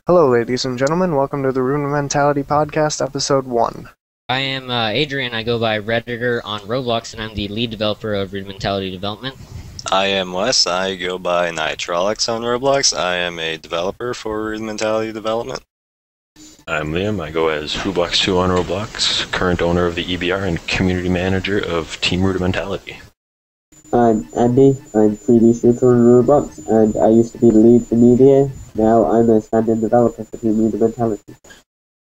Hello, ladies and gentlemen. Welcome to the Rudimentality Podcast, Episode 1. I am Adrian. I go by Redditor on Roblox, and I'm the lead developer of Rudimentality Development. I am Wes. I go by Nitrolix on Roblox. I am a developer for Rudimentality Development. I'm Liam. I go as Whobox2 on Roblox, current owner of the EBR and community manager of Team Rudimentality. I'm Andy. I'm 3D shooter on Roblox, and I used to be the lead for media. Now I'm a stand-in developer for Team Rudimentality.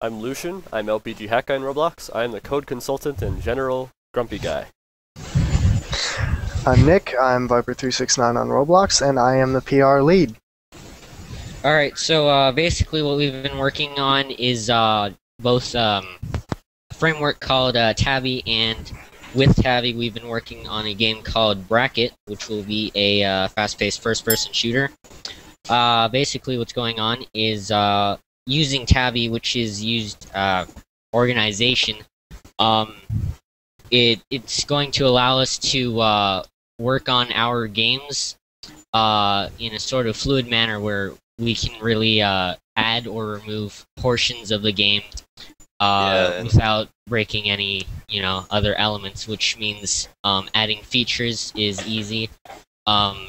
I'm Lucian. I'm LPGhatguy on Roblox. I'm the code consultant and general grumpy guy. I'm Nick. I'm Viper369 on Roblox, and I am the PR lead. Alright, so basically what we've been working on is both a framework called Tabby, and with Tabby we've been working on a game called Bracket, which will be a fast-paced first-person shooter. Basically what's going on is using Tabby, which is used organization. It's going to allow us to work on our games in a sort of fluid manner where we can really add or remove portions of the game without breaking any other elements, which means adding features is easy.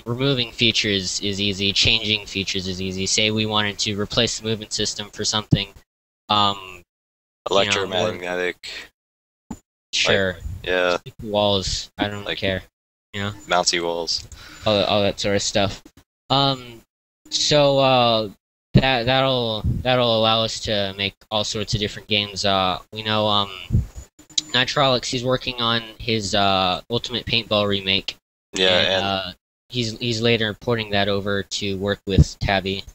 Removing features is easy. Changing features is easy. Say we wanted to replace the movement system for something Electromagnetic. Sure. Yeah. Walls. I don't care. Bouncy walls. All that sort of stuff. So that'll allow us to make all sorts of different games. We know Nitrolix, he's working on his Ultimate Paintball remake. Yeah, and he's later porting that over to work with Tabby.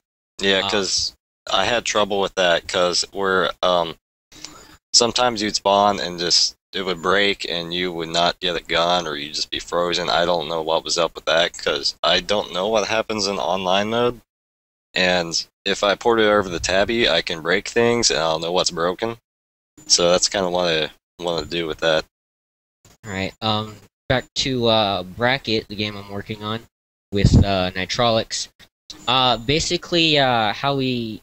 Yeah, because I had trouble with that, because we're sometimes you'd spawn and just it would break and you would not get a gun, or you'd just be frozen. I don't know what was up with that, because I don't know what happens in online mode. And if I port it over the Tabby, I can break things and I'll know what's broken. So that's kind of what I want to do with that. Alright, back to Bracket, the game I'm working on with Nitrolix. Basically, how we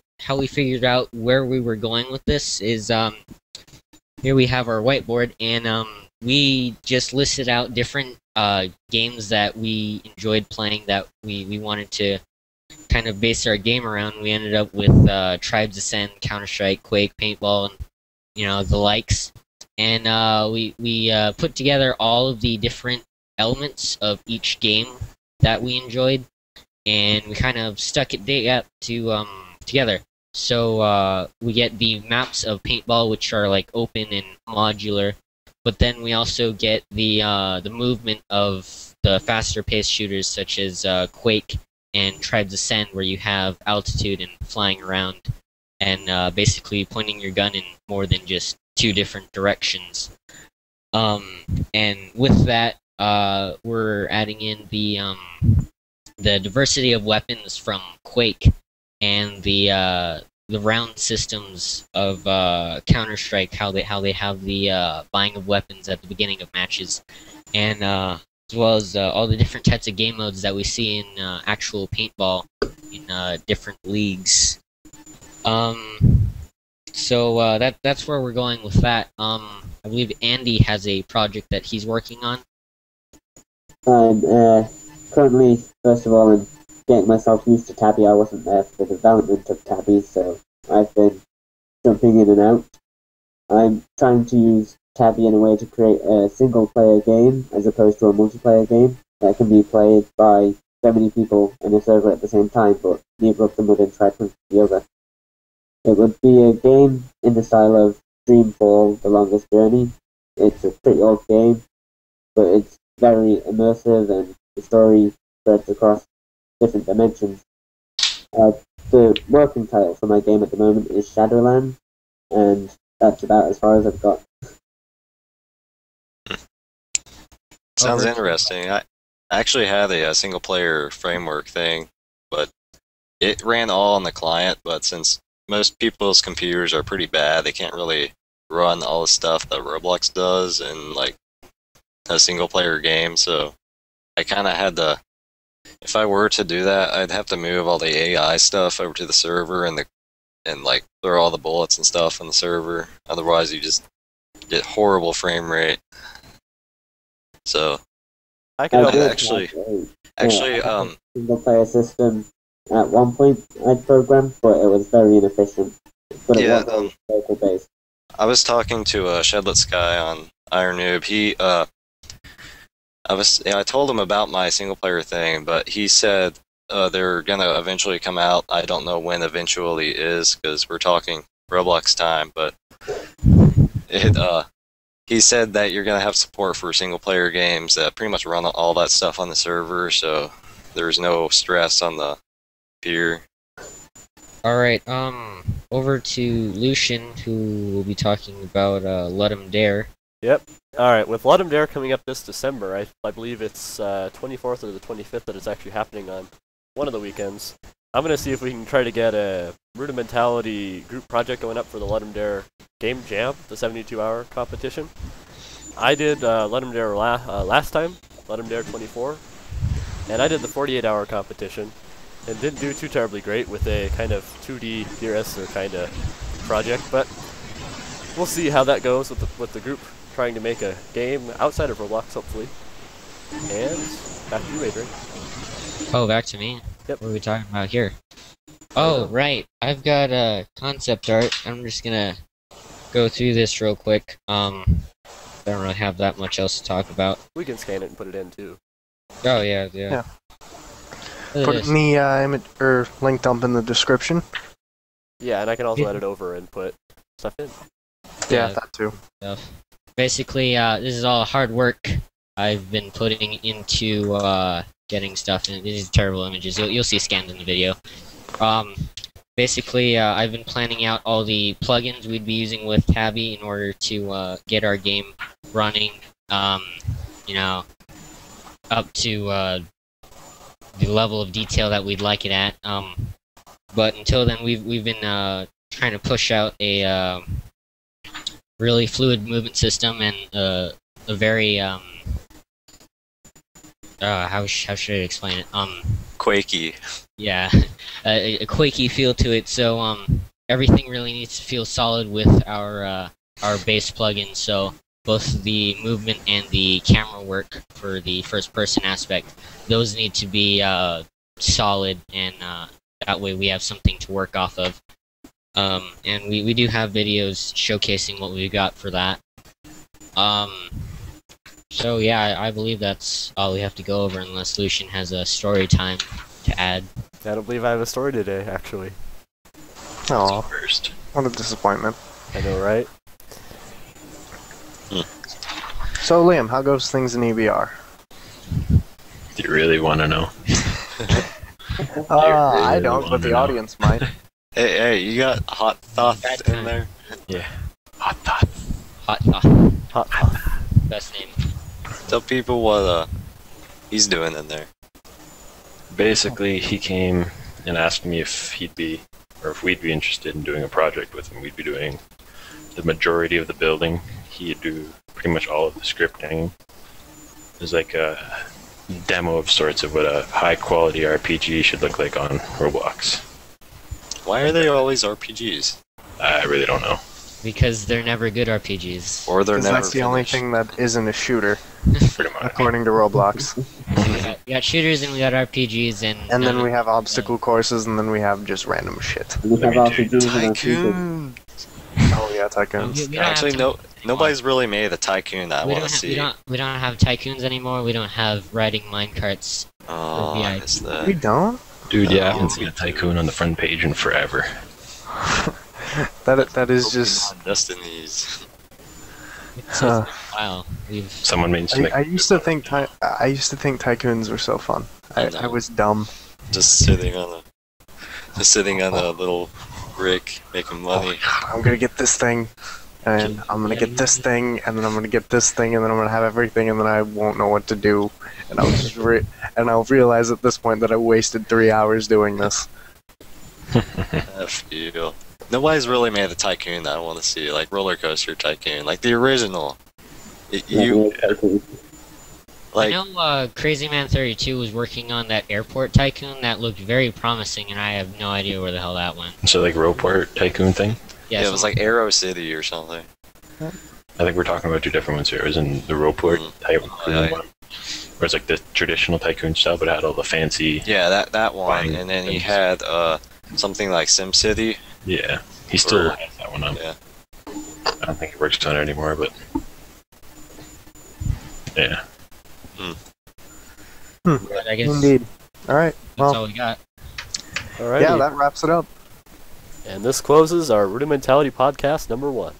figured out where we were going with this is here we have our whiteboard, and we just listed out different games that we enjoyed playing that we wanted to kind of base our game around. We ended up with Tribes Ascend, Counter-Strike, Quake, Paintball, and the likes. And we put together all of the different elements of each game that we enjoyed, and we kind of stuck it together. So we get the maps of Paintball, which are like open and modular, but then we also get the movement of the faster-paced shooters such as Quake and Tribes Ascend, where you have altitude and flying around, and basically pointing your gun in more than just two different directions. And with that, we're adding in the diversity of weapons from Quake, and the round systems of Counter-Strike, how they have the buying of weapons at the beginning of matches, and as well as all the different types of game modes that we see in actual paintball in different leagues. So that's where we're going with that. I believe Andy has a project that he's working on. I'm currently, first of all, I'm getting myself used to Tabby. I wasn't there for the development of Tabby, so I've been jumping in and out. I'm trying to use Tabby in a way to create a single-player game as opposed to a multiplayer game that can be played by so many people in a server at the same time, but neither of them would interact with the other. It would be a game in the style of Dreamfall: The Longest Journey. It's a pretty old game, but it's very immersive, and the story spreads across different dimensions. The working title for my game at the moment is Shadowland, and that's about as far as I've got. Sounds interesting. I actually had a single-player framework thing, but it ran all on the client, but since most people's computers are pretty bad, they can't really run all the stuff that Roblox does in like a single-player game, so I kind of had to, if I were to do that, I'd have to move all the AI stuff over to the server, and and like throw all the bullets and stuff on the server. Otherwise, you just get horrible frame rate. So I can help. actually, single player system at one point I'd programmed, but it was very inefficient. But it Yeah, was local based. I was talking to Shedlets guy on Iron Noob. I told him about my single player thing, but he said they're gonna eventually come out. I don't know when eventually is, because we're talking Roblox time, but he said that you're gonna have support for single player games that pretty much run all that stuff on the server, so there's no stress on the peer. Alright, over to Lucian, who will be talking about Ludum Dare. Yep. Alright, with Ludum Dare coming up this December, I believe it's 24th or the 25th that it's actually happening on one of the weekends. I'm going to see if we can try to get a Rudimentality group project going up for the Ludum Dare Game Jam, the 72-hour competition. I did Ludum Dare last time, Ludum Dare 24, and I did the 48-hour competition, and didn't do too terribly great with a kind of 2D Dear Esther kind of project, but we'll see how that goes with the group trying to make a game outside of Roblox, hopefully. And back to you, Adrian. Oh, back to me? Yep. What are we talking about here? Oh, right. I've got concept art. I'm just gonna go through this real quick. I don't really have that much else to talk about. We can scan it and put it in, too. Oh, yeah. Put it in the image or link dump in the description. Yeah, and I can also edit over and put stuff in. Yeah, that too. Stuff. Basically, this is all hard work I've been putting into getting stuff in. These are terrible images. You'll see scanned in the video. Basically, I've been planning out all the plugins we'd be using with Tabby in order to get our game running, you know, up to the level of detail that we'd like it at. But until then, we've been trying to push out a really fluid movement system and a very how should I explain it? Quakey. Yeah, a quakey feel to it. So everything really needs to feel solid with our base plugin. So both the movement and the camera work for the first-person aspect, those need to be solid, and that way we have something to work off of. And we do have videos showcasing what we've got for that. So yeah, I believe that's all we have to go over, unless Lucian has a story time to add. I don't believe I have a story today, actually. Oh, First. what a disappointment. I know, right? So, Liam, how goes things in EBR? Do you really want to know? I don't, but the audience might. Hey, you got Hot Thoth in there? Yeah. Hot thought. Hot. Best name. Tell people what he's doing in there. Basically, he came and asked me if he'd be, or if we'd be interested in doing a project with him. We'd be doing the majority of the building. He'd do pretty much all of the scripting. It was like a demo of sorts of what a high-quality RPG should look like on Roblox. Why are they always RPGs? I really don't know. Because they're never good RPGs. Or they're 'Cause never that's the only finished. thing that isn't a shooter, Pretty much. according to Roblox. We got shooters and we got RPGs, And then we have obstacle courses, and then we have just random shit. We have Let me RPGs and Tycoon. Oh yeah, Tycoons. We don't have Actually, nobody's really made a Tycoon that I we want don't to have, see. we don't have tycoons anymore. We don't have riding minecarts. Oh, I VIP. missed We that. don't? Dude, yeah, I No. haven't seen a tycoon on the front page in forever. That is just... Pokemon Destinies. It's Huh. wow. We've Someone needs to make. I used to think Tycoons were so fun. I was dumb. Just sitting on a little brick making money. I'm gonna get this thing, and I'm gonna get this thing, and then I'm gonna get this thing, and then I'm gonna have everything, and then I won't know what to do, and I'll just and I'll realize at this point that I wasted 3 hours doing this. F you. Nobody's really made a Tycoon that I want to see, like Roller Coaster Tycoon, like the original. Like, I know Crazy Man 32 was working on that airport tycoon that looked very promising, and I have no idea where the hell that went. So like Roport Tycoon thing. yeah, it was like Arrow City or something. I think we're talking about two different ones here. It was in the Roport Tycoon yeah. one, where it's like the traditional tycoon style, but it had all the fancy. Yeah, that one. Fine. And then he had something like SimCity. Yeah, he still Or- has that one up. Yeah. I don't think he works on it anymore, but yeah. But I guess Indeed. All right. that's Well, all we got. Alrighty. yeah, that wraps it up. And this closes our Rudimentality Podcast number 1.